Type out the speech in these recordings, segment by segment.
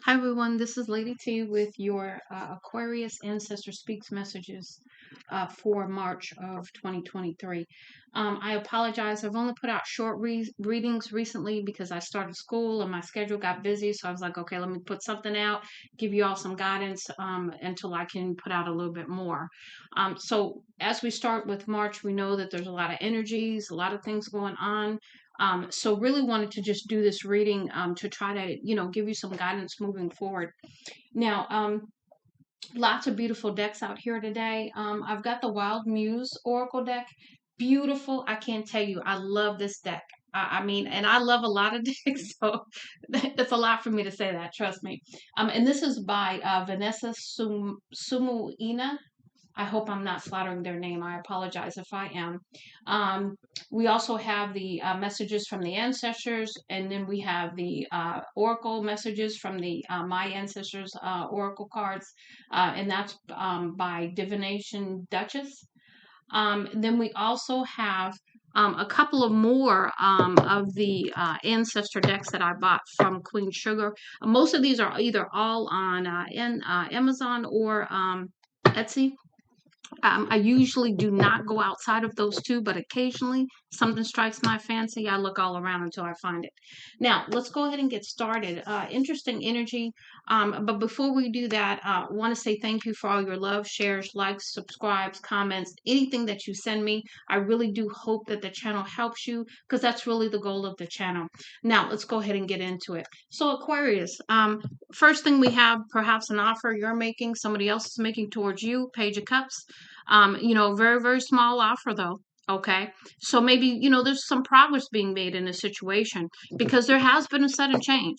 Hi everyone, this is Lady T with your Aquarius Ancestor Speaks messages for March of 2023. I apologize. I've only put out short readings recently because I started school and my schedule got busy. So I was like, okay, let me put something out, give you all some guidance until I can put out a little bit more. So as we start with March, we know that there's a lot of energies, a lot of things going on. So really wanted to just do this reading to try to, give you some guidance moving forward. Now, lots of beautiful decks out here today. I've got the Wild Muse Oracle deck. Beautiful. I can't tell you. I love this deck. I mean, and I love a lot of decks, so it's a lot for me to say that. Trust me. And this is by Vanessa Sumuina. I hope I'm not slaughtering their name. I apologize if I am. Um, we also have the messages from the ancestors, and then we have the oracle messages from the my ancestors oracle cards, and that's by Divination Duchess. Then we also have a couple of more of the ancestor decks that I bought from Queen Sugar. Most of these are either all on Amazon or Etsy. I usually do not go outside of those two, but occasionally something strikes my fancy. I look all around until I find it. Now, let's go ahead and get started. Interesting energy. But before we do that, I want to say thank you for all your love, shares, likes, subscribes, comments, anything that you send me. I really do hope that the channel helps you because that's really the goal of the channel. Now, let's go ahead and get into it. So, Aquarius, first thing we have perhaps an offer you're making, somebody else is making towards you, Page of Cups. Very, very small offer though. Okay. So maybe, there's some progress being made in a situation because there has been a sudden change.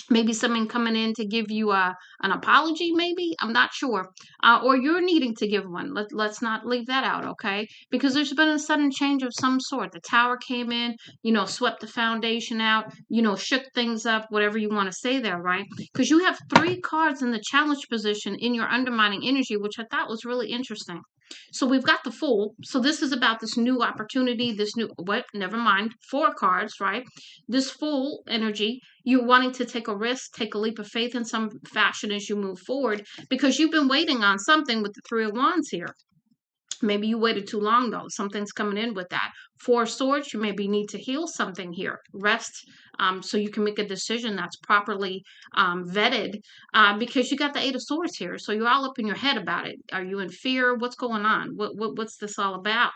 Maybe someone coming in to give you an apology, maybe. I'm not sure. Or you're needing to give one. Let's not leave that out, okay? Because there's been a sudden change of some sort. The tower came in, swept the foundation out, shook things up, whatever you want to say there, right? Because you have 3 cards in the challenge position in your undermining energy, which I thought was really interesting. So we've got the Fool. So this is about this new opportunity, this new, what? Never mind. 4 cards, right? This Fool energy, you're wanting to take a risk, take a leap of faith in some fashion as you move forward because you've been waiting on something with the 3 of Wands here. Maybe you waited too long though. Something's coming in with that. 4 of Swords, you maybe need to heal something here. Rest so you can make a decision that's properly vetted because you got the 8 of Swords here. So you're all up in your head about it. Are you in fear? What's going on? What's this all about?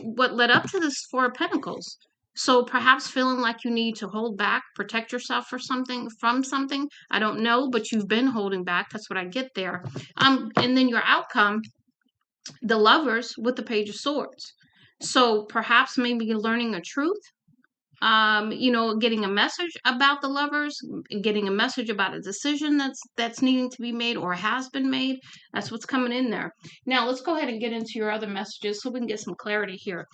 What led up to this 4 of Pentacles? So perhaps feeling like you need to hold back, protect yourself for something from something. I don't know, but you've been holding back. That's what I get there. And then your outcome, the Lovers with the Page of Swords. So perhaps maybe learning a truth, getting a message about the Lovers, getting a message about a decision that's needing to be made or has been made. That's what's coming in there. Now let's go ahead and get into your other messages so we can get some clarity here.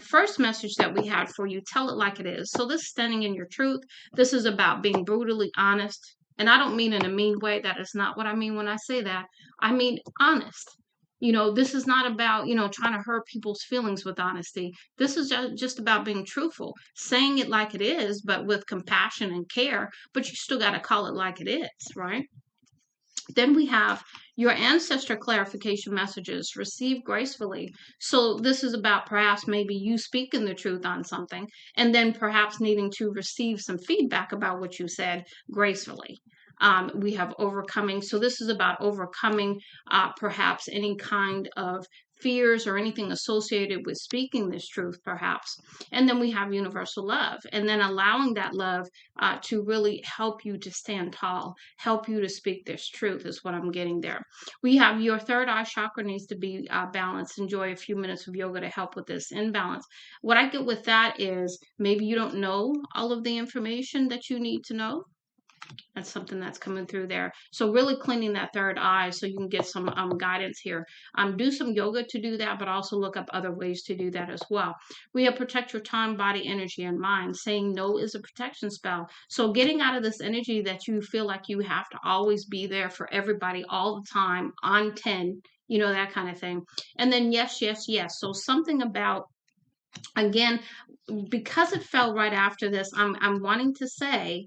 First message that we had for you, tell it like it is. So this is standing in your truth. This is about being brutally honest. And I don't mean in a mean way. That is not what I mean when I say that. I mean honest. This is not about, trying to hurt people's feelings with honesty. This is just about being truthful, saying it like it is, but with compassion and care, but you still got to call it like it is, right? Then we have your ancestor clarification messages received gracefully. So this is about perhaps maybe you speaking the truth on something and then perhaps needing to receive some feedback about what you said gracefully. We have overcoming. So this is about overcoming perhaps any kind of fears or anything associated with speaking this truth, perhaps. And then we have universal love, and then allowing that love to really help you to stand tall, help you to speak this truth is what I'm getting there. We have your third eye chakra needs to be balanced. Enjoy a few minutes of yoga to help with this imbalance. What I get with that is maybe you don't know all of the information that you need to know. That's something that's coming through there. So really cleaning that third eye so you can get some guidance here. Do some yoga to do that, but also look up other ways to do that as well. We have protect your time, body, energy, and mind. Saying no is a protection spell. So getting out of this energy that you feel like you have to always be there for everybody all the time, on 10, that kind of thing. And then yes, yes, yes. So something about, again, because it fell right after this, I'm wanting to say,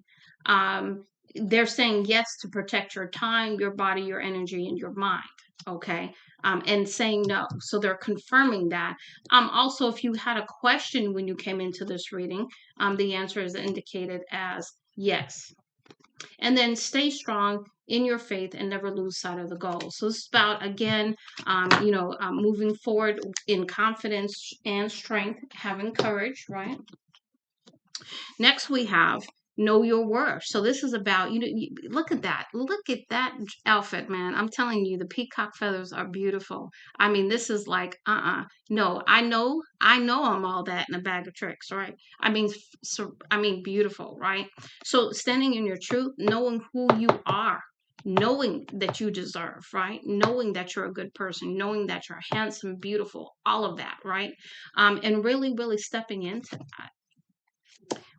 they're saying yes to protect your time, your body, your energy, and your mind. Okay. And saying no. So they're confirming that. Also, if you had a question when you came into this reading, the answer is indicated as yes. And then stay strong in your faith and never lose sight of the goal. So it's about, again, moving forward in confidence and strength, having courage, right? Next, we have know your worth. So this is about, look at that. Look at that outfit, man. I'm telling you, the peacock feathers are beautiful. I mean, this is like, no, I know I'm all that in a bag of tricks, right? I mean, beautiful, right? So standing in your truth, knowing who you are, knowing that you deserve, right? Knowing that you're a good person, knowing that you're handsome, beautiful, all of that, right? And really, really stepping into that.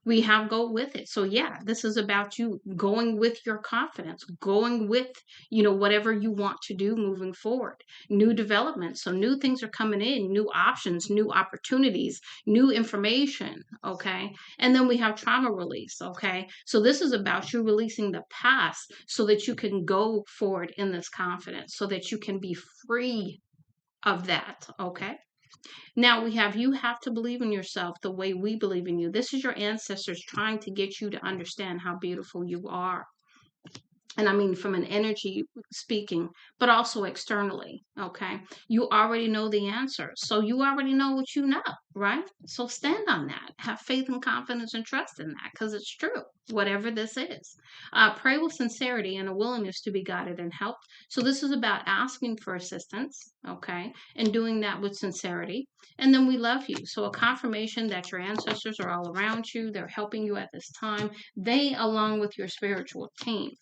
We have go with it. So yeah, this is about you going with your confidence, going with, whatever you want to do moving forward. New developments. So new things are coming in, new options, new opportunities, new information. Okay. And then we have trauma release. Okay. So this is about you releasing the past so that you can go forward in this confidence, so that you can be free of that. Okay. Now we have, you have to believe in yourself the way we believe in you. This is your ancestors trying to get you to understand how beautiful you are. And I mean, from an energy speaking, but also externally. Okay. You already know the answer. So you already know what you know, right? So stand on that. Have faith and confidence and trust in that, because it's true, whatever this is. Pray with sincerity and a willingness to be guided and helped. So this is about asking for assistance, okay, and doing that with sincerity. And then we love you. So a confirmation that your ancestors are all around you. They're helping you at this time. They, along with your spiritual team.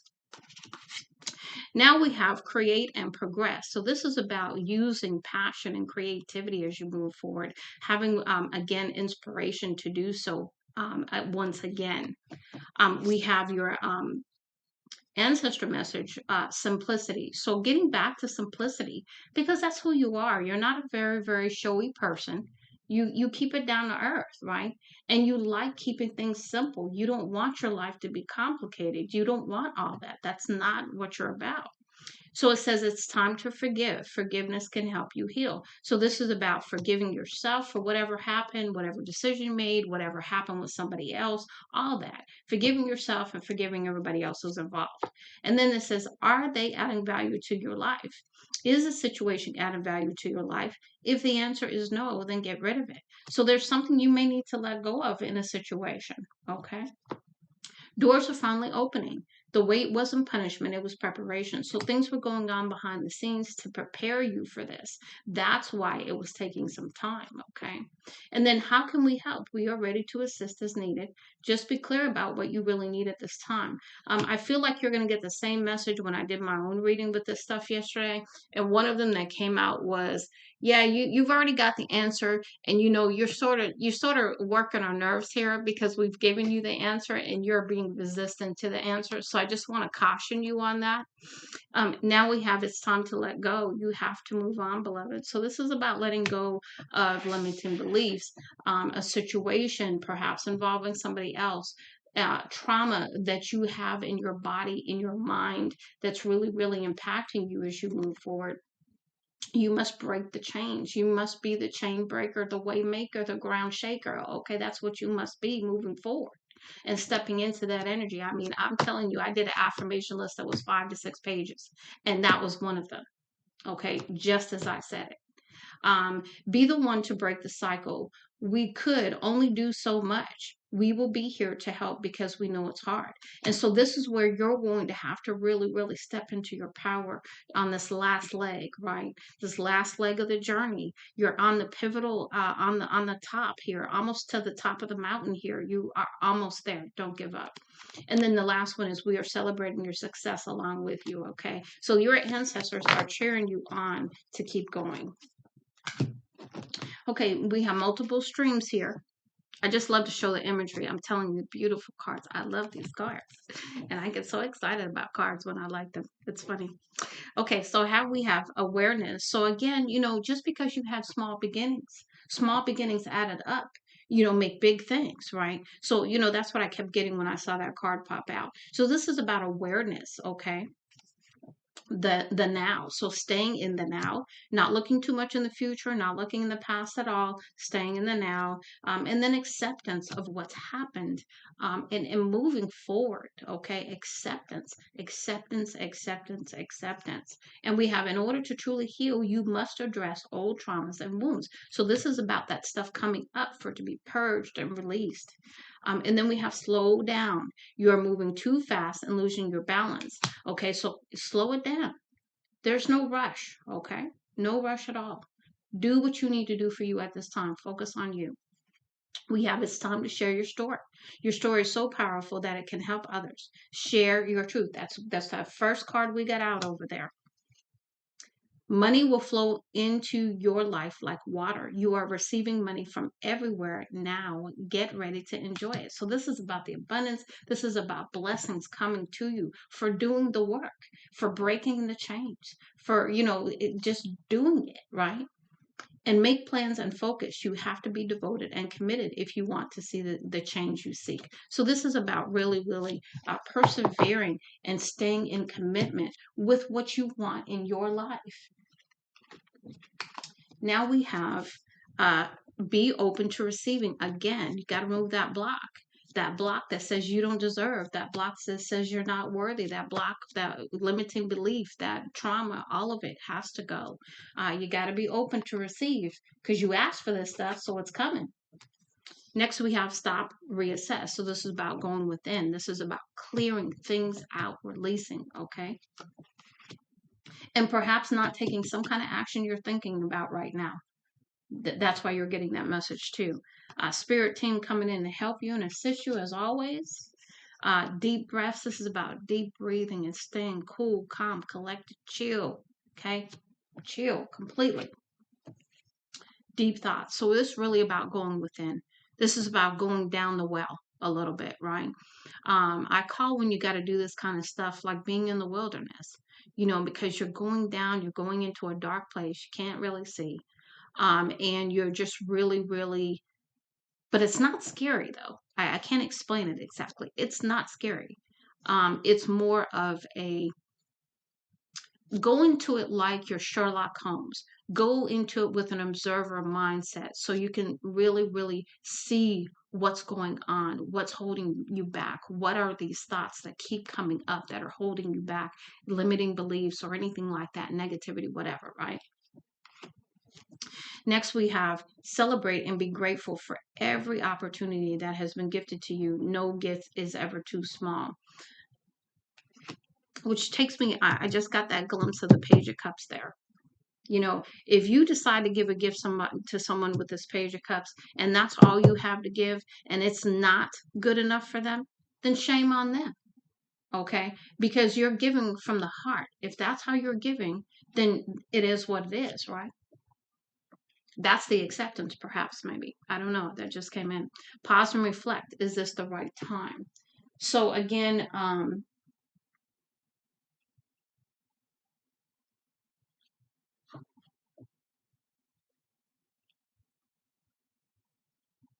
Now we have create and progress. So this is about using passion and creativity as you move forward, having, again, inspiration to do so once again. We have your ancestor message, simplicity. So getting back to simplicity, because that's who you are. You're not a very, very showy person. You keep it down to earth, right? And you like keeping things simple. You don't want your life to be complicated. You don't want all that. That's not what you're about. So it says it's time to forgive. Forgiveness can help you heal. So this is about forgiving yourself for whatever happened, whatever decision you made, whatever happened with somebody else, all that. Forgiving yourself and forgiving everybody else who's involved. And then it says, are they adding value to your life? Is the situation adding value to your life? If the answer is no, then get rid of it. So there's something you may need to let go of in a situation. Okay. Doors are finally opening. The wait wasn't punishment, it was preparation. So things were going on behind the scenes to prepare you for this. That's why it was taking some time, okay? And then how can we help? We are ready to assist as needed. Just be clear about what you really need at this time. I feel like you're going to get the same message when I did my own reading with this stuff yesterday. And one of them that came out was, yeah, you've already got the answer, and you're sort of working our nerves here because we've given you the answer and you're being resistant to the answer. So I just want to caution you on that. Now we have, it's time to let go. You have to move on, beloved. So this is about letting go of limiting beliefs, a situation perhaps involving somebody else. Trauma that you have in your body, in your mind, that's really, really impacting you as you move forward. You must break the chains. You must be the chain breaker, the way maker, the ground shaker. Okay, that's what you must be moving forward and stepping into that energy. I mean, I'm telling you, I did an affirmation list that was 5 to 6 pages, and that was one of them. Okay, just as I said it. Be the one to break the cycle. We could only do so much. We will be here to help because we know it's hard. And so this is where you're going to have to really, really step into your power on this last leg, right? This last leg of the journey. You're on the pivotal, on the top here, almost to the top of the mountain here. You are almost there. Don't give up. And then the last one is, we are celebrating your success along with you, okay? So your ancestors are cheering you on to keep going. Okay, we have multiple streams here. I just love to show the imagery. I'm telling you, beautiful cards. I love these cards. And I get so excited about cards when I like them. It's funny. Okay, so we have awareness. So again, just because you had small beginnings added up. make big things, right? So, that's what I kept getting when I saw that card pop out. So this is about awareness, okay? The now. So staying in the now, not looking too much in the future, not looking in the past at all, staying in the now, and then acceptance of what's happened, and moving forward. Okay, acceptance. And we have, in order to truly heal, you must address old traumas and wounds. So this is about that stuff coming up for it to be purged and released. And then we have slow down. You are moving too fast and losing your balance. Okay, so slow it down. There's no rush, okay? No rush at all. Do what you need to do for you at this time. Focus on you. We have, it's time to share your story. Your story is so powerful that it can help others. Share your truth. That's that first card we got out over there. Money will flow into your life like water. You are receiving money from everywhere now. Get ready to enjoy it. So this is about the abundance. This is about blessings coming to you for doing the work, for breaking the chains, for, just doing it, right? And make plans and focus. You have to be devoted and committed if you want to see the change you seek. So this is about really, really persevering and staying in commitment with what you want in your life. Now we have be open to receiving. Again, you got to remove that block. That block that says you don't deserve. That block that says you're not worthy. That block, that limiting belief, that trauma, all of it has to go. You got to be open to receive because you asked for this stuff, so it's coming. Next, we have stop, reassess. So this is about going within. This is about clearing things out, releasing, okay? And perhaps not taking some kind of action you're thinking about right now. That's why you're getting that message too. Spirit team coming in to help you and assist you as always. Deep breaths. This is about deep breathing and staying cool, calm, collected, chill. Okay, chill completely. Deep thoughts. So it's really about going within. This is about going down the well a little bit, right? I call when you got to do this kind of stuff like being in the wilderness, because you're going down, you're going into a dark place, you can't really see. And you're just really, really, but it's not scary though. I can't explain it exactly. It's not scary. It's more of a go into it like you're Sherlock Holmes. Go into it with an observer mindset so you can really, really see what's going on, what's holding you back, what are these thoughts that keep coming up that are holding you back, limiting beliefs or anything like that, negativity, whatever, right? Next, we have celebrate and be grateful for every opportunity that has been gifted to you. No gift is ever too small. Which takes me, I just got that glimpse of the Page of Cups there. If you decide to give a gift to someone with this Page of Cups and that's all you have to give and it's not good enough for them, then shame on them. Okay? Because you're giving from the heart. If that's how you're giving, then it is what it is, right? That's the acceptance, perhaps, maybe. I don't know. That just came in. Pause and reflect. Is this the right time? So again,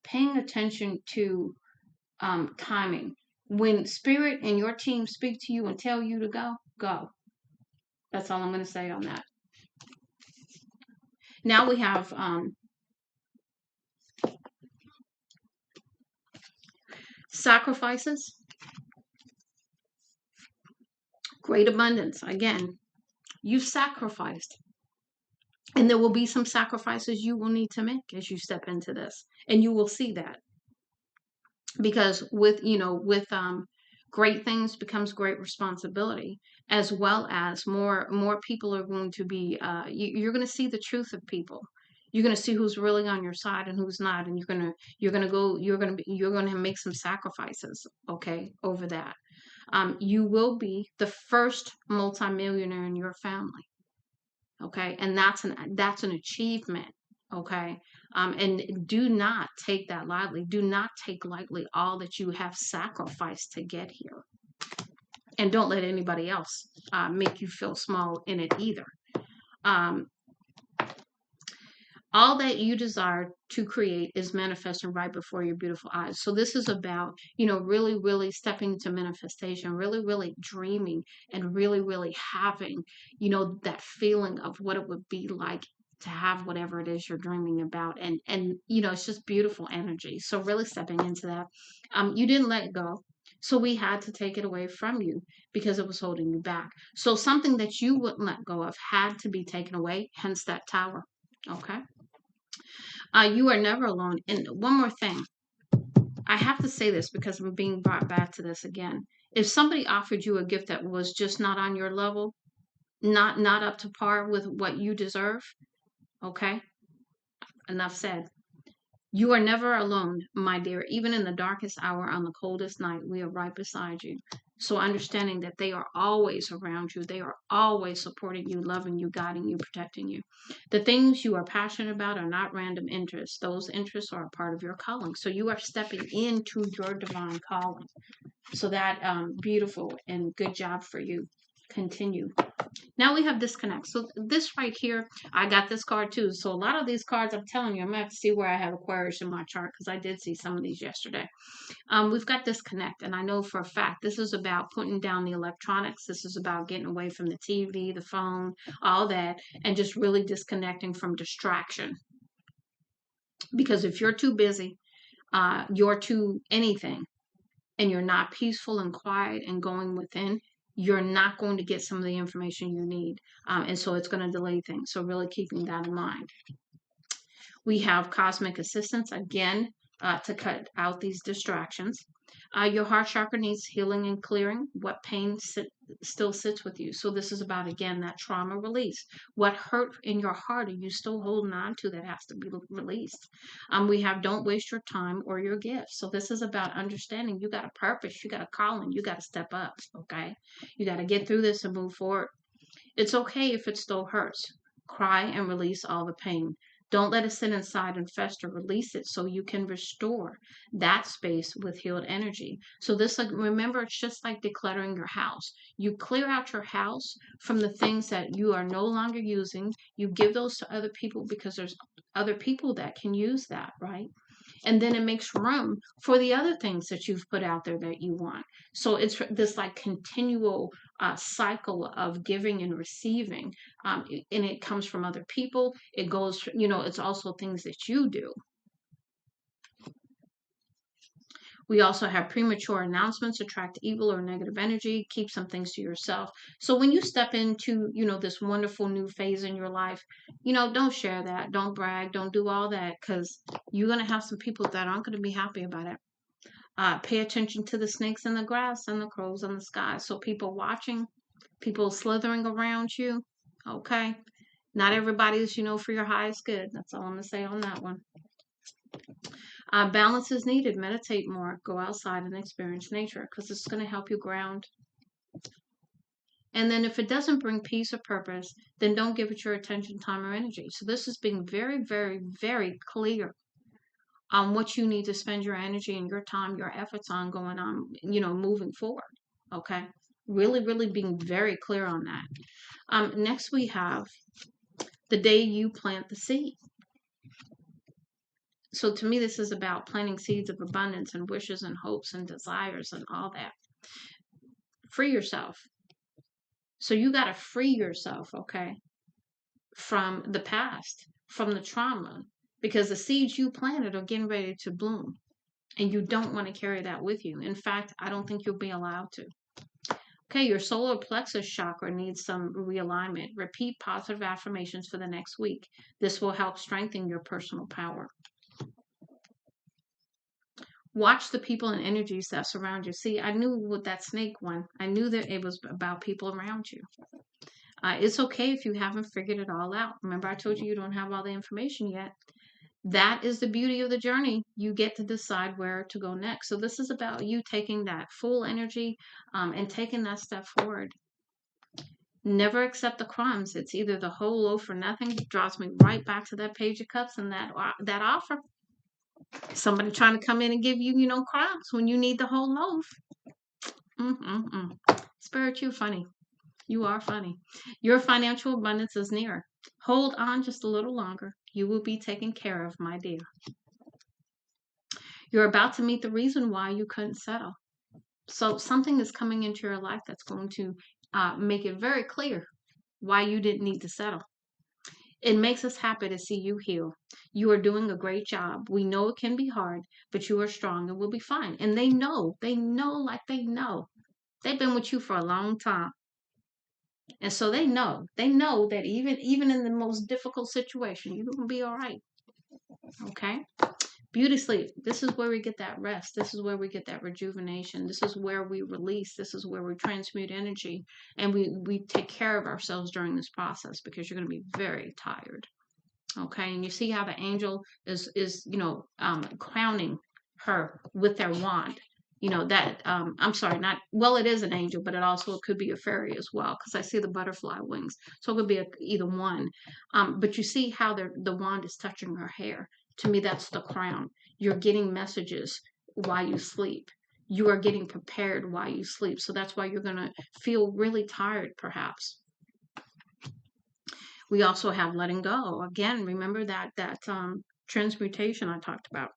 paying attention to timing. When spirit and your team speak to you and tell you to go, go. That's all I'm going to say on that. Now we have sacrifices. Great abundance. Again, you've sacrificed. And there will be some sacrifices you will need to make as you step into this. And you will see that. Because with great things becomes great responsibility, as well as more people are going to be you're going to see the truth of people. You're going to see who's really on your side and who's not, and you're going to make some sacrifices, okay, over that. You will be the first multimillionaire in your family, okay, and that's an achievement, okay. And do not take that lightly. Do not take lightly all that you have sacrificed to get here, and don't let anybody else make you feel small in it either. All that you desire to create is manifesting right before your beautiful eyes. So this is about, really, really stepping into manifestation, really, really dreaming, and really, really having, that feeling of what it would be like to have whatever it is you're dreaming about. And it's just beautiful energy. So really stepping into that. You didn't let go. So we had to take it away from you because it was holding you back. So something that you wouldn't let go of had to be taken away, hence that tower. Okay. You are never alone. And one more thing, I have to say this because I'm being brought back to this again. If somebody offered you a gift that was just not on your level, not up to par with what you deserve, okay, enough said. You are never alone, my dear. Even in the darkest hour on the coldest night, we are right beside you. So understanding that they are always around you, they are always supporting you, loving you, guiding you, protecting you. The things you are passionate about are not random interests. Those interests are a part of your calling. So you are stepping into your divine calling. So that beautiful and good job for you. Continue. Now we have disconnect. So this right here, I got this card too. So a lot of these cards, I'm telling you, I'm gonna have to see where I have Aquarius in my chart because I did see some of these yesterday. We've got disconnect, and I know for a fact this is about putting down the electronics. This is about getting away from the TV, the phone, all that, and just really disconnecting from distraction. Because if you're too busy, you're too anything, and you're not peaceful and quiet and going within, you're not going to get some of the information you need. And so it's going to delay things. So really keeping that in mind. We have cosmic assistance again to cut out these distractions. Your heart chakra needs healing and clearing. What pain still sits with you? So this is about, again, that trauma release. What hurt in your heart are you still holding on to that has to be released? We have don't waste your time or your gifts. So this is about understanding you got a purpose, you got a calling, you got to step up. Okay, you got to get through this and move forward. It's okay if it still hurts. Cry and release all the pain. Don't let it sit inside and fester. Release it so you can restore that space with healed energy. So this, like, remember, it's just like decluttering your house. You clear out your house from the things that you are no longer using. You give those to other people because there's other people that can use that, right? And then it makes room for the other things that you've put out there that you want. So it's this like continual cycle of giving and receiving, and it comes from other people. It goes, it's also things that you do. We also have premature announcements attract evil or negative energy. Keep some things to yourself. So when you step into, this wonderful new phase in your life, don't share that. Don't brag. Don't do all that because you're going to have some people that aren't going to be happy about it. Pay attention to the snakes in the grass and the crows in the sky. So people watching, people slithering around you. Okay. Not everybody's, for your highest good. That's all I'm going to say on that one. Balance is needed. Meditate more. Go outside and experience nature because it's going to help you ground. And then if it doesn't bring peace or purpose, then don't give it your attention, time, or energy. So this is being very, very, very clear on what you need to spend your energy and your time, your efforts on going on, moving forward. Okay. Really, really being very clear on that. Next we have the day you plant the seed. So to me, this is about planting seeds of abundance and wishes and hopes and desires and all that. Free yourself. So you got to free yourself, okay, from the past, from the trauma, because the seeds you planted are getting ready to bloom. And you don't want to carry that with you. In fact, I don't think you'll be allowed to. Okay, your solar plexus chakra needs some realignment. Repeat positive affirmations for the next week. This will help strengthen your personal power. Watch the people and energies that surround you. See, I knew with that snake one, I knew that it was about people around you. It's okay if you haven't figured it all out. Remember, I told you you don't have all the information yet. That is the beauty of the journey. You get to decide where to go next. So this is about you taking that full energy and taking that step forward. Never accept the crumbs. It's either the whole loaf or nothing. It draws me right back to that page of cups and that offer. Somebody trying to come in and give you, crumbs when you need the whole loaf. Spirit, you're funny. You are funny. Your financial abundance is near. Hold on just a little longer. You will be taken care of, my dear. You're about to meet the reason why you couldn't settle. So something is coming into your life that's going to make it very clear why you didn't need to settle. It makes us happy to see you heal. You are doing a great job. We know it can be hard, but you are strong and will be fine. And like they know. They've been with you for a long time. And so they know that even in the most difficult situation, you're going to be all right. Okay? Beauty sleep. This is where we get that rest. This is where we get that rejuvenation. This is where we release. This is where we transmute energy. And we take care of ourselves during this process because you're going to be very tired. Okay, and you see how the angel is crowning her with their wand. That I'm sorry, not well. It is an angel, but it also could be a fairy as well because I see the butterfly wings, so it could be either one. But you see how the wand is touching her hair. To me, that's the crown. You're getting messages while you sleep. You are getting prepared while you sleep, so that's why you're gonna feel really tired, perhaps. We also have letting go. Again, remember that transmutation I talked about.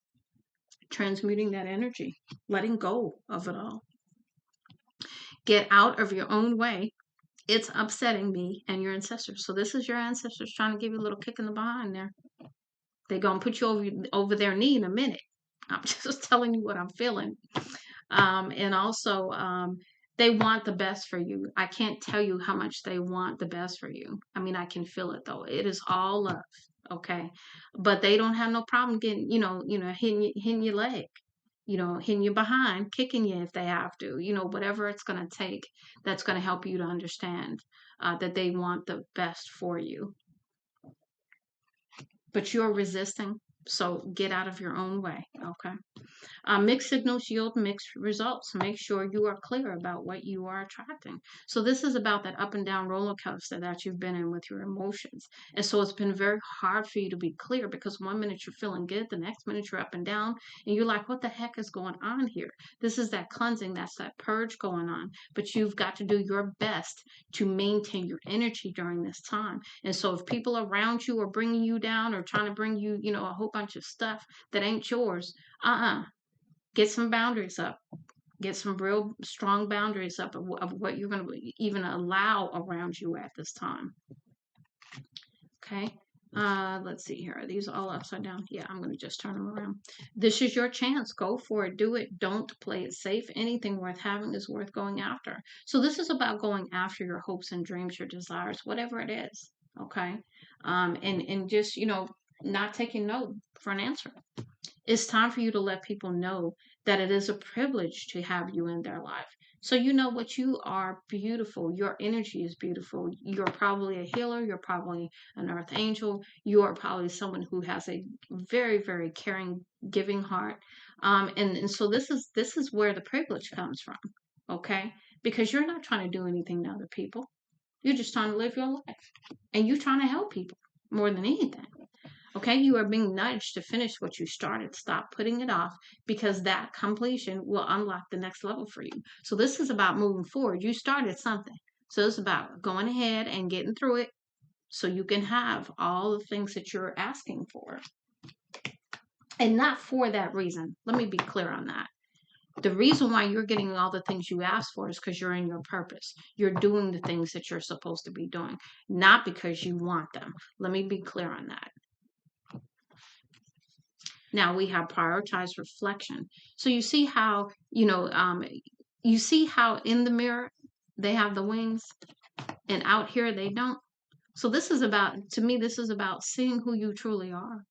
Transmuting that energy, letting go of it all. Get out of your own way. It's upsetting me and your ancestors. So this is your ancestors trying to give you a little kick in the behind there. They're going to put you over their knee in a minute. I'm just telling you what I'm feeling. And also, they want the best for you. I can't tell you how much they want the best for you. I mean, I can feel it though. It is all love, okay? But they don't have no problem getting, hitting your leg, hitting you behind, kicking you if they have to, whatever it's going to take. That's going to help you to understand that they want the best for you. But you're resisting, so get out of your own way, okay? Mixed signals yield mixed results. Make sure you are clear about what you are attracting. So this is about that up and down roller coaster that you've been in with your emotions. And so it's been very hard for you to be clear because one minute you're feeling good, the next minute you're up and down, and you're like, what the heck is going on here? This is that cleansing, that's that purge going on. But you've got to do your best to maintain your energy during this time. And so if people around you are bringing you down or trying to bring you, a whole bunch of stuff that ain't yours, get some boundaries up. Get some real strong boundaries up of what you're going to even allow around you at this time. Okay. Let's see here. Are these all upside down? Yeah, I'm going to just turn them around. This is your chance. Go for it. Do it. Don't play it safe. Anything worth having is worth going after. So this is about going after your hopes and dreams, your desires, whatever it is. Okay. And just, not taking no for an answer. It's time for you to let people know that it is a privilege to have you in their life. So you know what, you are beautiful. Your energy is beautiful. You're probably a healer. You're probably an earth angel. You are probably someone who has a very, very caring, giving heart. And so this is where the privilege comes from. Okay? Because you're not trying to do anything to other people. You're just trying to live your life. And you're trying to help people more than anything. Okay, you are being nudged to finish what you started. Stop putting it off because that completion will unlock the next level for you. So this is about moving forward. You started something. So it's about going ahead and getting through it so you can have all the things that you're asking for. And not for that reason. Let me be clear on that. The reason why you're getting all the things you asked for is because you're in your purpose. You're doing the things that you're supposed to be doing, not because you want them. Let me be clear on that. Now we have prioritized reflection. So you see how, you see how in the mirror they have the wings and out here they don't. So this is about, to me, this is about seeing who you truly are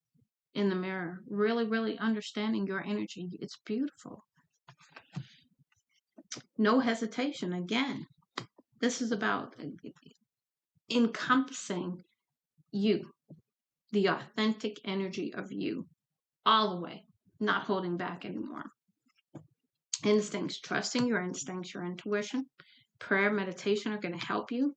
in the mirror, really, really understanding your energy. It's beautiful. No hesitation. Again, this is about encompassing you, the authentic energy of you, all the way, not holding back anymore. Instincts, trusting your instincts, your intuition, prayer, meditation are going to help you.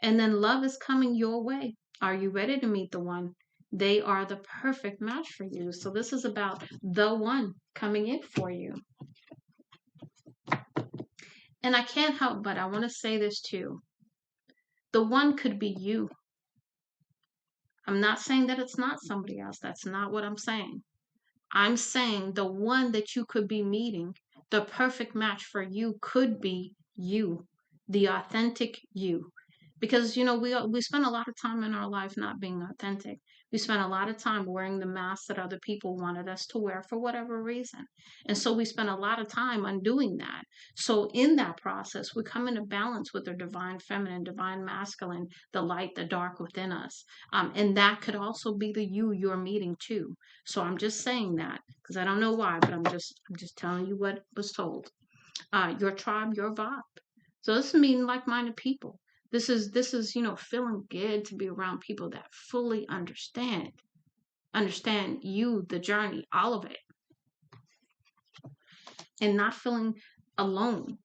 And then love is coming your way. Are you ready to meet the one? They are the perfect match for you. So this is about the one coming in for you. And I can't help but I want to say this too. The one could be you. I'm not saying that it's not somebody else. That's not what I'm saying. I'm saying the one that you could be meeting, the perfect match for you could be you, the authentic you. Because we spend a lot of time in our life not being authentic. We spend a lot of time wearing the mask that other people wanted us to wear for whatever reason. And so we spend a lot of time undoing that. So in that process, we come into balance with the divine feminine, divine masculine, the light, the dark within us. And that could also be the you you're meeting too. So I'm just saying that because I don't know why, but I'm just telling you what was told. Your tribe, your vibe. So this is meeting like-minded people. This is feeling good to be around people that fully understand you, the journey, all of it, and not feeling alone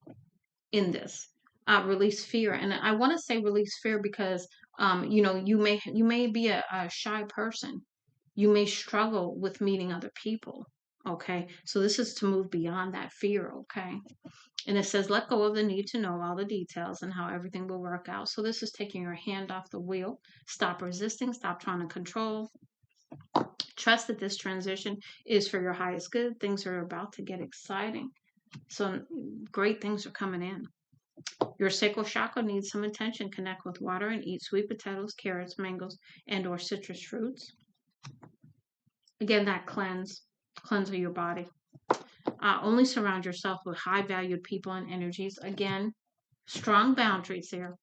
in this. Release fear, and I want to say release fear because you may be a shy person. You may struggle with meeting other people. Okay, so this is to move beyond that fear. Okay, and it says let go of the need to know all the details and how everything will work out. So this is taking your hand off the wheel. Stop resisting. Stop trying to control. Trust that this transition is for your highest good. Things are about to get exciting. So great things are coming in. Your sacral chakra needs some attention. Connect with water and eat sweet potatoes, carrots, mangoes, and or citrus fruits. Again, that cleanse of your body. Only surround yourself with high valued people and energies. Again, strong boundaries here.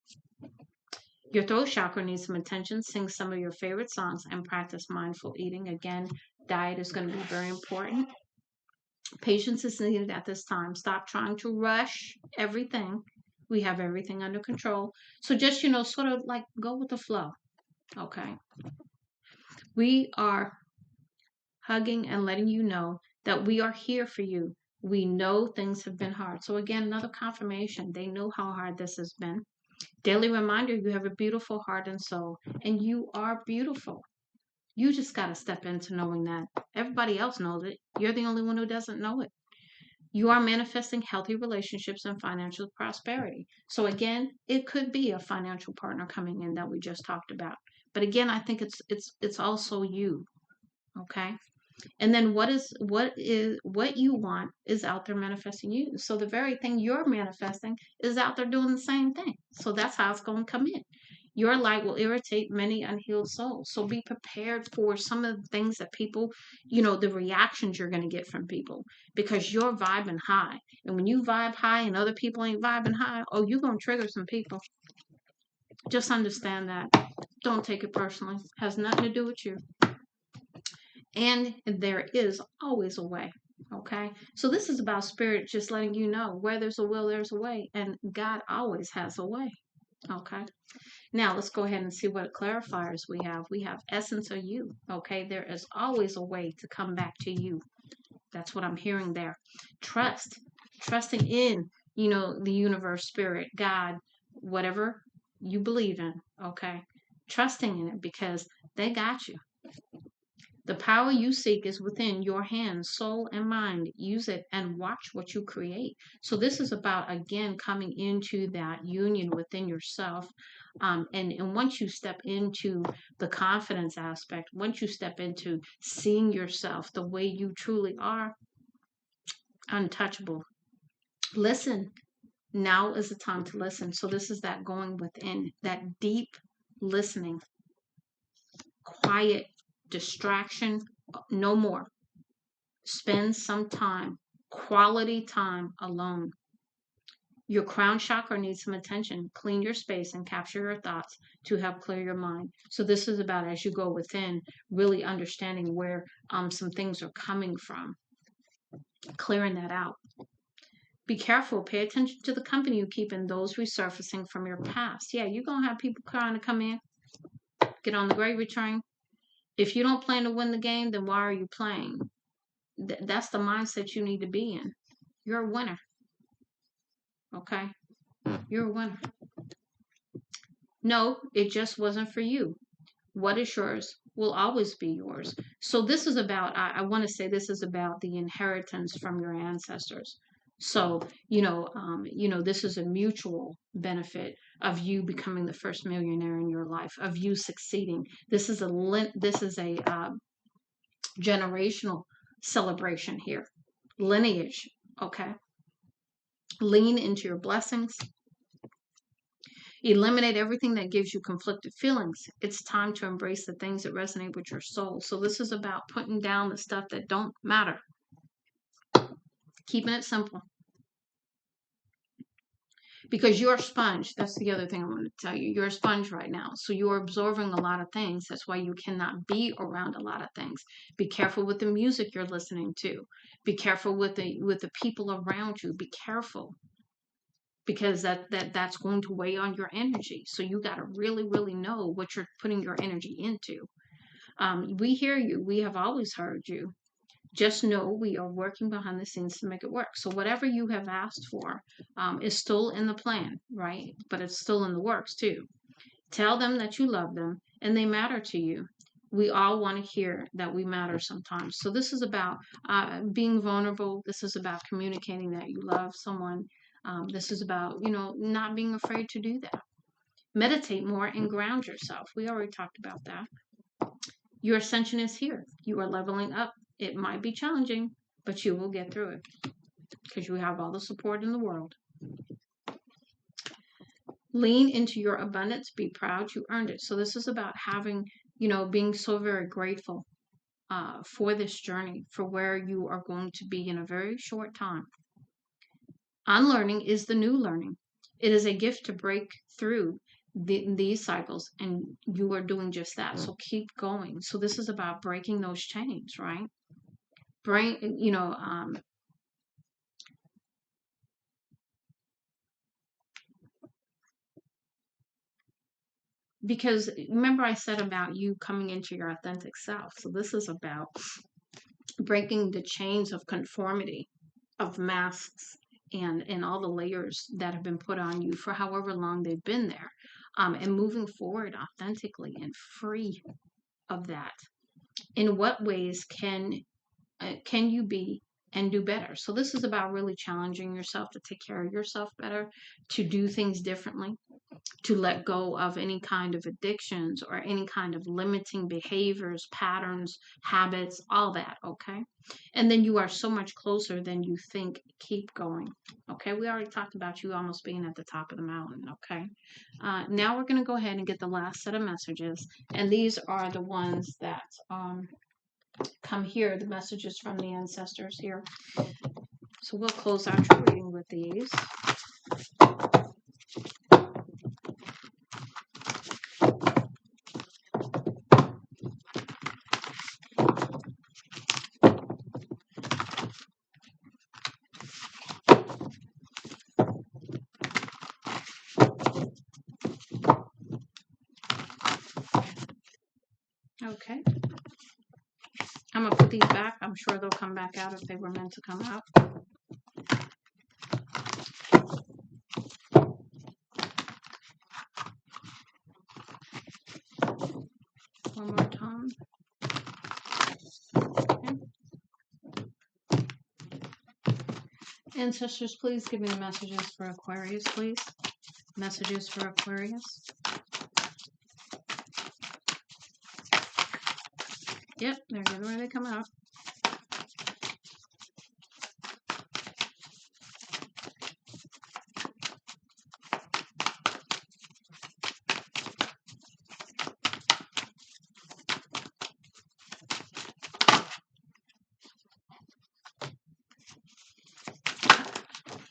Your throat chakra needs some attention. Sing some of your favorite songs and practice mindful eating. Again, diet is going to be very important. Patience is needed at this time. Stop trying to rush everything. We have everything under control. So just, sort of like go with the flow. Okay. We are hugging and letting you know that we are here for you. We know things have been hard. So again, another confirmation. They know how hard this has been. Daily reminder, you have a beautiful heart and soul, and you are beautiful. You just got to step into knowing that. Everybody else knows it. You're the only one who doesn't know it. You are manifesting healthy relationships and financial prosperity. So again, it could be a financial partner coming in that we just talked about. But again, I think it's also you. Okay? And then what you want is out there manifesting you. So the very thing you're manifesting is out there doing the same thing. So that's how it's going to come in. Your light will irritate many unhealed souls. So be prepared for some of the things that people, the reactions you're going to get from people because you're vibing high. And when you vibe high and other people ain't vibing high, oh, you're going to trigger some people. Just understand that. Don't take it personally. It has nothing to do with you. And there is always a way. Okay. So this is about spirit just letting you know where there's a will, there's a way. And God always has a way. Okay. Now let's go ahead and see what clarifiers we have. We have essence of you. Okay. There is always a way to come back to you. That's what I'm hearing there. Trusting in, the universe, spirit, God, whatever you believe in. Okay. Trusting in it because they got you. The power you seek is within your hands, soul, and mind. Use it and watch what you create. So this is about, again, coming into that union within yourself. And once you step into the confidence aspect, once you step into seeing yourself the way you truly are, untouchable. Listen. Now is the time to listen. So this is that going within, that deep listening, quiet distraction, no more. Spend some time, quality time alone. Your crown chakra needs some attention. Clean your space and capture your thoughts to help clear your mind. So this is about, as you go within, really understanding where some things are coming from, clearing that out. Be careful. Pay attention to the company you keep and those resurfacing from your past. Yeah, you're going to have people trying to come in, get on the gravy train. If you don't plan to win the game, then why are you playing? That's the mindset you need to be in. You're a winner. Okay? You're a winner. No, it just wasn't for you. What is yours will always be yours. So this is about, I want to say this is about the inheritance from your ancestors. So, this is a mutual benefit of you becoming the first millionaire in your life, of you succeeding. This is a generational celebration here, lineage. Okay, lean into your blessings. Eliminate everything that gives you conflicted feelings. It's time to embrace the things that resonate with your soul. So this is about putting down the stuff that don't matter, keeping it simple. Because you're a sponge. That's the other thing I want to tell you. You're a sponge right now. So you're absorbing a lot of things. That's why you cannot be around a lot of things. Be careful with the music you're listening to. Be careful with the people around you. Be careful. Because that's going to weigh on your energy. So you got to really, really know what you're putting your energy into. We hear you. We have always heard you. Just know we are working behind the scenes to make it work. So whatever you have asked for is still in the plan, right? But it's still in the works too. Tell them that you love them and they matter to you. We all want to hear that we matter sometimes. So this is about being vulnerable. This is about communicating that you love someone. This is about, not being afraid to do that. Meditate more and ground yourself. We already talked about that. Your ascension is here. You are leveling up. It might be challenging, but you will get through it because you have all the support in the world. Lean into your abundance. Be proud you earned it. So this is about having, being so very grateful for this journey, for where you are going to be in a very short time. Unlearning is the new learning. It is a gift to break through these cycles, and you are doing just that. So keep going. So this is about breaking those chains, right? Because remember I said about you coming into your authentic self. So this is about breaking the chains of conformity, of masks, and all the layers that have been put on you for however long they've been there, and moving forward authentically and free of that. In what ways can you be and do better? So this is about really challenging yourself to take care of yourself better, to do things differently, to let go of any kind of addictions or any kind of limiting behaviors, patterns, habits, all that, okay? And then you are so much closer than you think. Keep going, okay? We already talked about you almost being at the top of the mountain, okay? Now we're going to go ahead and get the last set of messages, and these are the ones that come here, the messages from the ancestors here. So we'll close out your reading with these. Okay. I'm going to put these back. I'm sure they'll come back out if they were meant to come out. One more time. Okay. Ancestors, please give me the messages for Aquarius, please. Messages for Aquarius. Yep, they're good where they come out.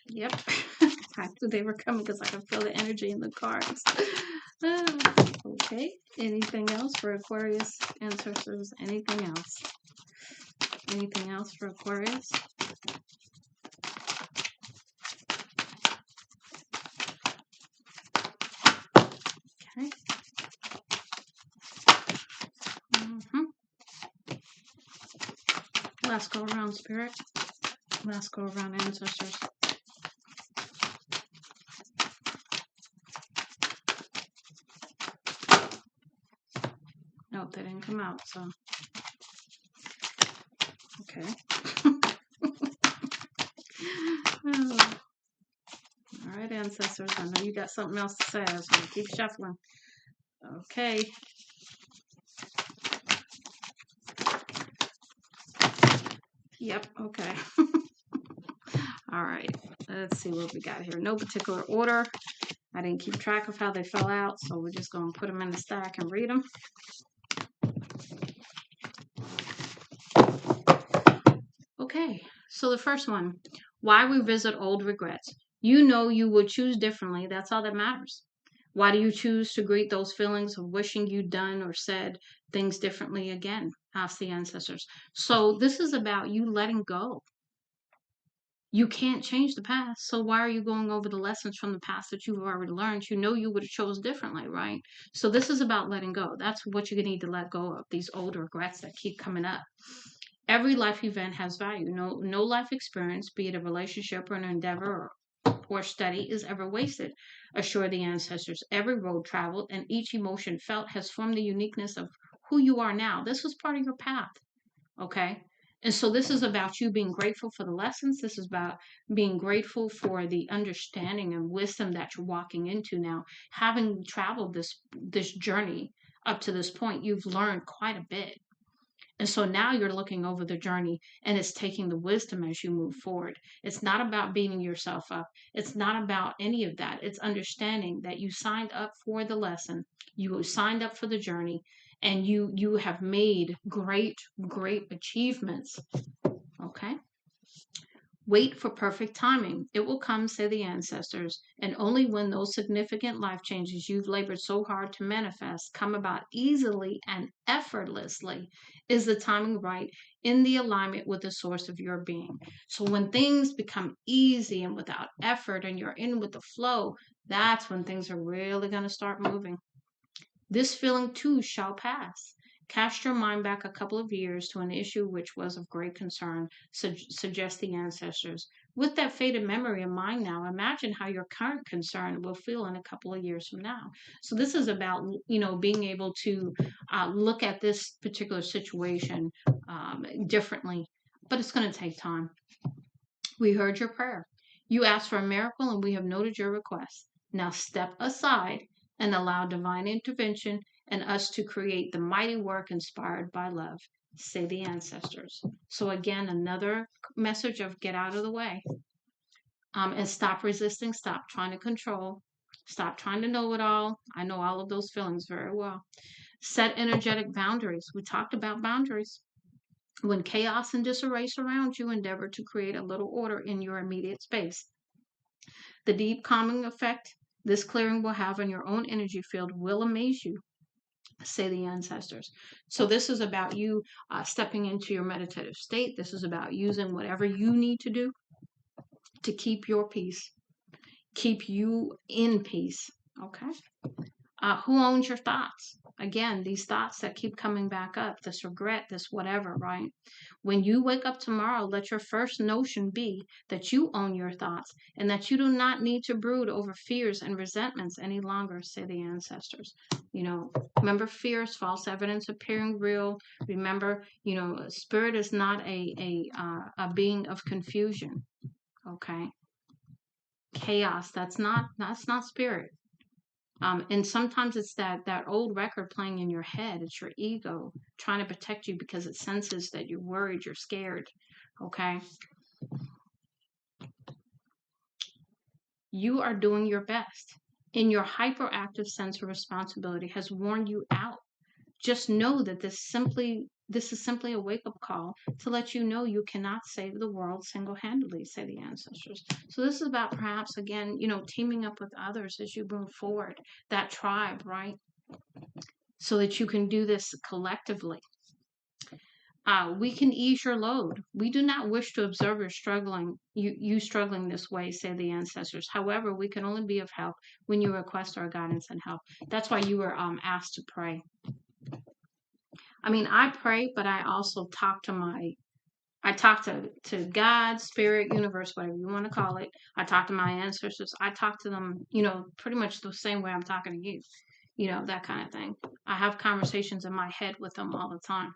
Yep. I knew they were coming because I can feel the energy in the cards. Okay. Anything else for Aquarius ancestors? Anything else? Anything else for Aquarius? Okay. Last go around, Spirit. Last go around, ancestors. Nope, they didn't come out, so. Okay. ahead, ancestors. I know you got something else to say, so keep shuffling. Okay. Yep, okay. All right, let's see what we got here. No particular order. I didn't keep track of how they fell out, so we're just going to put them in the stack and read them. Okay, so the first one, why revisit old regrets? You know you would choose differently. That's all that matters. Why do you choose to greet those feelings of wishing you'd done or said things differently again? Ask the ancestors. So this is about you letting go. You can't change the past, so why are you going over the lessons from the past that you've already learned? You know you would have chose differently, right? So this is about letting go. That's what you need to let go of, these old regrets that keep coming up. Every life event has value. No life experience, be it a relationship or an endeavor or study, is ever wasted. Assure the ancestors every road traveled and each emotion felt has formed the uniqueness of who you are now. This was part of your path. Okay. And so this is about you being grateful for the lessons. This is about being grateful for the understanding and wisdom that you're walking into now. Having traveled this journey up to this point, you've learned quite a bit. And so now you're looking over the journey and it's taking the wisdom as you move forward. It's not about beating yourself up. It's not about any of that. It's understanding that you signed up for the lesson, you signed up for the journey, and you have made great achievements. Okay? Wait for perfect timing. It will come, say the ancestors, and only when those significant life changes you've labored so hard to manifest come about easily and effortlessly is the timing right in the alignment with the source of your being. So when things become easy and without effort and you're in with the flow, that's when things are really going to start moving. This feeling too shall pass. Cast your mind back a couple of years to an issue which was of great concern, suggest the ancestors. With that faded memory in mind now, imagine how your current concern will feel in a couple of years from now. So this is about, being able to look at this particular situation differently, but it's going to take time. We heard your prayer. You asked for a miracle, and we have noted your request. Now step aside and allow divine intervention and us to create the mighty work inspired by love, say the ancestors. So again, another message of get out of the way, and stop resisting, stop trying to control, stop trying to know it all. I know all of those feelings very well. Set energetic boundaries. We talked about boundaries. When chaos and disarray surround you, endeavor to create a little order in your immediate space. The deep calming effect this clearing will have on your own energy field will amaze you, say the ancestors. So this is about you stepping into your meditative state. This is about using whatever you need to do to keep your peace, keep you in peace. Okay. Who owns your thoughts? Again, these thoughts that keep coming back up, this regret, this whatever, right? When you wake up tomorrow, let your first notion be that you own your thoughts and that you do not need to brood over fears and resentments any longer, say the ancestors. Remember, fear is false evidence appearing real. Remember, spirit is not a being of confusion. Okay. Chaos, that's not spirit. And sometimes it's that old record playing in your head. It's your ego trying to protect you because it senses that you're worried, you're scared. Okay. You are doing your best. And your hyperactive sense of responsibility has worn you out. Just know that this is simply a wake-up call to let you know you cannot save the world single-handedly, say the ancestors. So this is about perhaps, again, teaming up with others as you move forward, that tribe, right? So that you can do this collectively. We can ease your load. We do not wish to observe you struggling this way, say the ancestors. However, we can only be of help when you request our guidance and help. That's why you were asked to pray. I mean, I pray, but I also talk to God, spirit, universe, whatever you want to call it. I talk to my ancestors. I talk to them, pretty much the same way I'm talking to you, that kind of thing. I have conversations in my head with them all the time.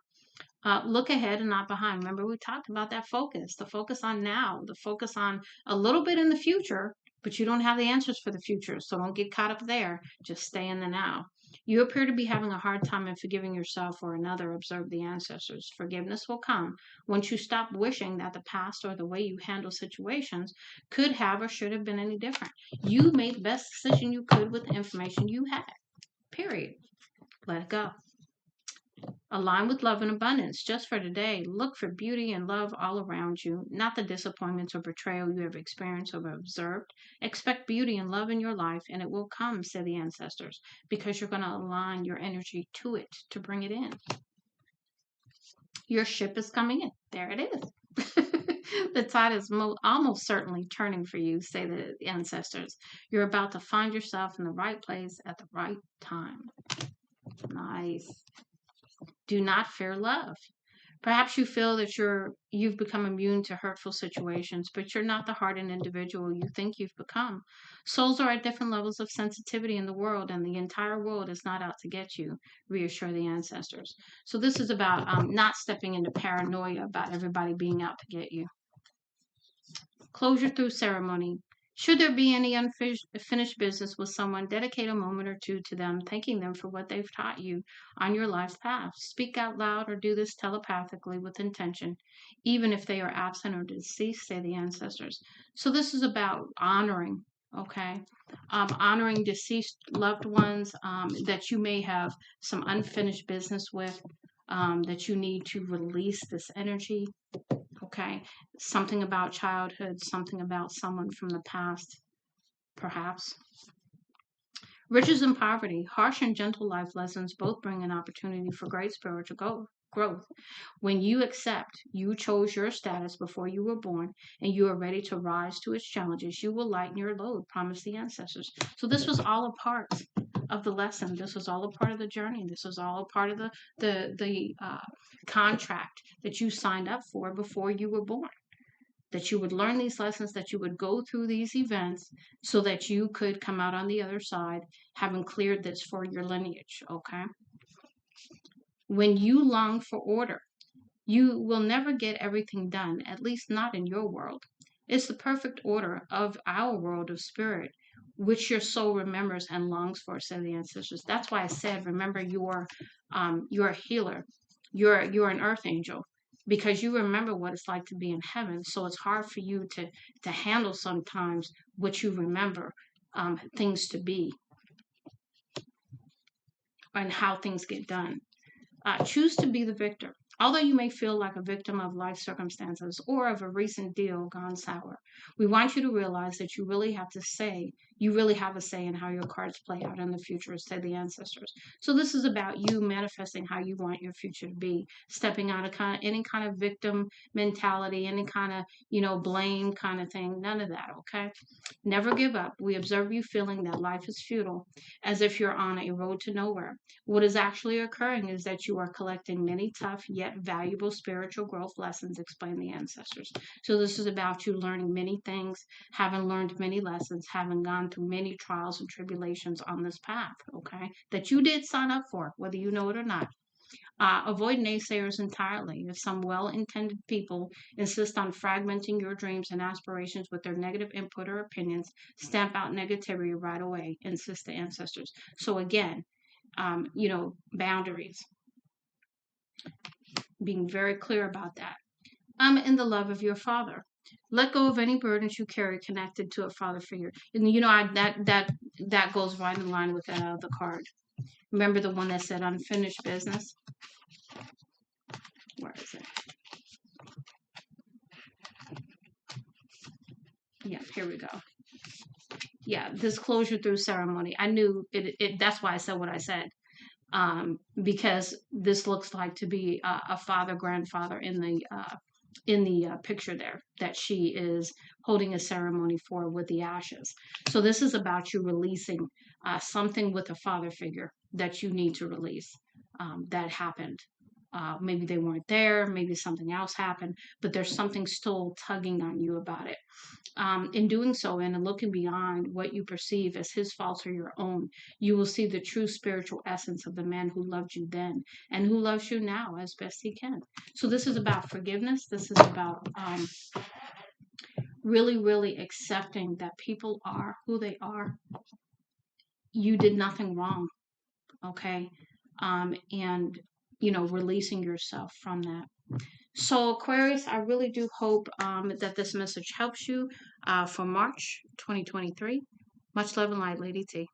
Look ahead and not behind. Remember, we talked about that focus, the focus on now, the focus on a little bit in the future, but you don't have the answers for the future. So don't get caught up there. Just stay in the now. You appear to be having a hard time in forgiving yourself or another. Observe the ancestors. Forgiveness will come once you stop wishing that the past or the way you handle situations could have or should have been any different. You made the best decision you could with the information you had. Period. Let it go. Align with love and abundance. Just for today, look for beauty and love all around you, not the disappointments or betrayal you have experienced or observed. Expect beauty and love in your life, and it will come, say the ancestors, because you're going to align your energy to it to bring it in. Your ship is coming in. There it is. The tide is almost certainly turning for you, say the ancestors. You're about to find yourself in the right place at the right time. Nice. Do not fear love. Perhaps you feel that you've become immune to hurtful situations, but you're not the hardened individual you think you've become. Souls are at different levels of sensitivity in the world, and the entire world is not out to get you. Reassure the ancestors. So this is about not stepping into paranoia about everybody being out to get you. Closure through ceremony. Should there be any unfinished business with someone, dedicate a moment or two to them, thanking them for what they've taught you on your life's path. Speak out loud or do this telepathically with intention, even if they are absent or deceased, say the ancestors. So this is about honoring, okay? Honoring deceased loved ones that you may have some unfinished business with, that you need to release this energy. Okay, something about childhood, something about someone from the past, perhaps. Riches and poverty, harsh and gentle life lessons both bring an opportunity for great spiritual growth. When you accept you chose your status before you were born and you are ready to rise to its challenges, you will lighten your load, promise the ancestors. So this was all a part of the lesson. This was all a part of the journey. This was all a part of the contract that you signed up for before you were born. That you would learn these lessons, that you would go through these events so that you could come out on the other side having cleared this for your lineage, okay? When you long for order, you will never get everything done, at least not in your world. It's the perfect order of our world of spirit, which your soul remembers and longs for, said the ancestors. That's why I said, remember, you're a healer. You're an earth angel because you remember what it's like to be in heaven. So it's hard for you to handle sometimes what you remember things to be and how things get done. Choose to be the victor. Although you may feel like a victim of life circumstances or of a recent deal gone sour, we want you to realize that you really have a say in how your cards play out in the future, say the ancestors. So this is about you manifesting how you want your future to be, stepping out of any kind of victim mentality, any kind of, blame kind of thing. None of that, okay? Never give up. We observe you feeling that life is futile, as if you're on a road to nowhere. What is actually occurring is that you are collecting many tough yet valuable spiritual growth lessons, explain the ancestors. So this is about you learning many things, having learned many lessons, having gone through many trials and tribulations on this path, okay, that you did sign up for, whether you know it or not. Avoid naysayers entirely. If some well-intended people insist on fragmenting your dreams and aspirations with their negative input or opinions, stamp out negativity right away, insist the ancestors. So again, boundaries. Being very clear about that. In the love of your father. Let go of any burdens you carry connected to a father figure. And that goes right in line with the card. Remember the one that said unfinished business? Where is it? Yeah, here we go. Yeah, this closure through ceremony. I knew it that's why I said what I said. Because this looks like to be a father, grandfather in the picture there that she is holding a ceremony for with the ashes. So this is about you releasing something with a father figure that you need to release that happened. Maybe they weren't there, maybe something else happened, but there's something still tugging on you about it. In doing so and in looking beyond what you perceive as his faults or your own, you will see the true spiritual essence of the man who loved you then and who loves you now as best he can. So this is about forgiveness. This is about really, really accepting that people are who they are. You did nothing wrong, okay? And, releasing yourself from that. So, Aquarius, I really do hope that this message helps you for March 2023. Much love and light, Lady T.